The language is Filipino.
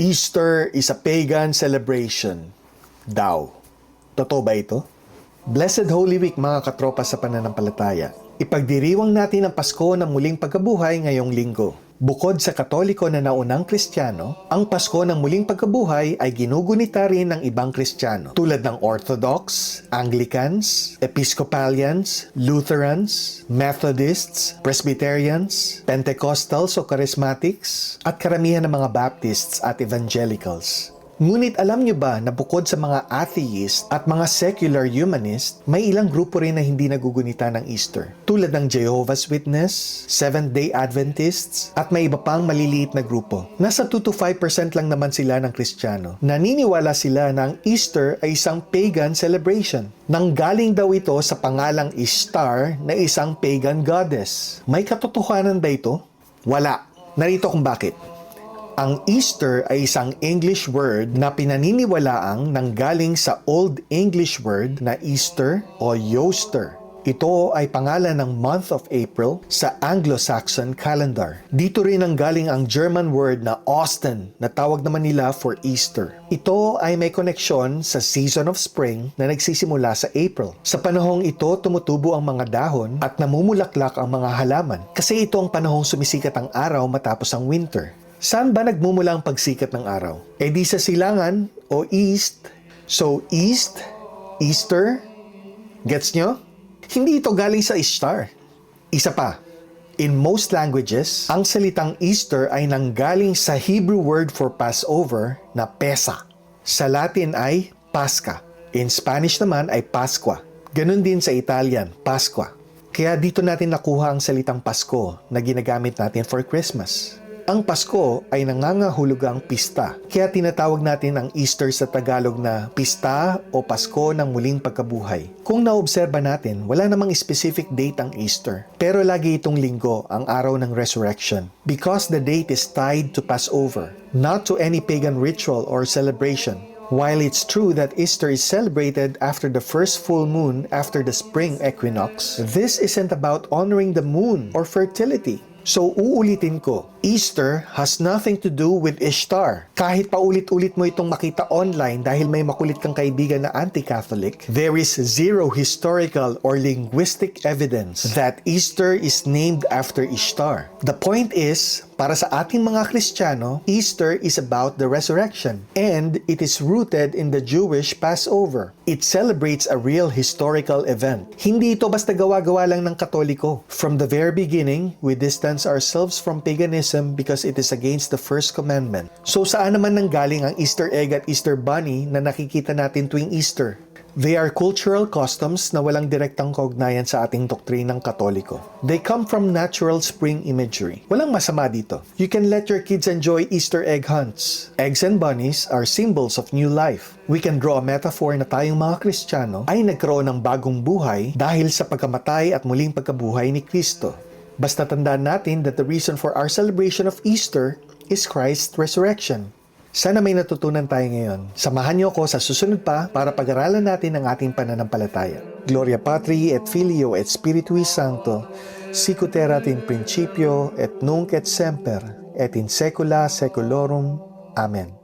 Easter is a pagan celebration daw. Totoo ba ito? Blessed Holy Week mga katropa sa pananampalataya. Ipagdiriwang natin ang Pasko ng muling pagkabuhay ngayong linggo. Bukod sa Katoliko na naunang Kristiyano, ang Pasko ng muling pagkabuhay ay ginugunita rin ng ibang Kristiyano tulad ng Orthodox, Anglicans, Episcopalians, Lutherans, Methodists, Presbyterians, Pentecostals o Charismatics, at karamihan ng mga Baptists at Evangelicals. Ngunit alam niyo ba na bukod sa mga atheist at mga secular humanist, may ilang grupo rin na hindi nagugunita ng Easter. Tulad ng Jehovah's Witness, Seventh-day Adventists, at may iba pang maliliit na grupo. Nasa 2 to 5% lang naman sila ng Kristiyano. Naniniwala sila na ang Easter ay isang pagan celebration. Nanggaling daw ito sa pangalang Ishtar na isang pagan goddess. May katotohanan ba ito? Wala. Narito kung bakit. Ang Easter ay isang English word na pinaniniwalaang nanggaling sa Old English word na Easter o Yoster. Ito ay pangalan ng month of April sa Anglo-Saxon calendar. Dito rin nanggaling ang German word na Osten na tawag naman nila for Easter. Ito ay may koneksyon sa season of spring na nagsisimula sa April. Sa panahong ito, tumutubo ang mga dahon at namumulaklak ang mga halaman kasi ito ang panahong sumisikat ang araw matapos ang winter. Saan ba nagmumula ang pagsikat ng araw? E di sa silangan o east. So east, Easter, gets nyo? Hindi ito galing sa Ishtar. Isa pa, in most languages, ang salitang Easter ay nanggaling sa Hebrew word for Passover na Pesa. Sa Latin ay Pascha. In Spanish naman ay Pascua. Ganun din sa Italian, Pasqua. Kaya dito natin nakuha ang salitang Pasko na ginagamit natin for Christmas. Ang Pasko ay nangangahulugang pista, kaya tinatawag natin ang Easter sa Tagalog na pista o Pasko ng muling pagkabuhay. Kung naobserba natin, wala namang specific date ang Easter, pero lagi itong linggo ang araw ng resurrection because the date is tied to Passover, not to any pagan ritual or celebration. While it's true that Easter is celebrated after the first full moon after the spring equinox, this isn't about honoring the moon or fertility. So uulitin ko, Easter has nothing to do with Ishtar. Kahit paulit-ulit mo itong makita online dahil may makulit kang kaibigan na anti-Catholic, there is zero historical or linguistic evidence that Easter is named after Ishtar. The point is, para sa ating mga Kristiyano, Easter is about the resurrection and it is rooted in the Jewish Passover. It celebrates a real historical event. Hindi ito basta gawa-gawa lang ng Katoliko. From the very beginning, we distance ourselves from paganism because it is against the first commandment. So saan naman nanggaling ang Easter egg at Easter bunny na nakikita natin tuwing Easter? They are cultural customs na walang direktang kaugnayan sa ating doktrinang Katoliko. They come from natural spring imagery. Walang masama dito. You can let your kids enjoy Easter egg hunts. Eggs and bunnies are symbols of new life. We can draw a metaphor na tayong mga Kristiyano ay nagkaroon ng bagong buhay dahil sa pagkamatay at muling pagkabuhay ni Kristo. Basta tandaan natin that the reason for our celebration of Easter is Christ's resurrection. Sana may natutunan tayo ngayon. Samahan niyo ako sa susunod pa para pag-aralan natin ang ating pananampalataya. Gloria Patri et Filio et Spiritui Sancto, sicut erat in principio et nunc et semper et in saecula saeculorum. Amen.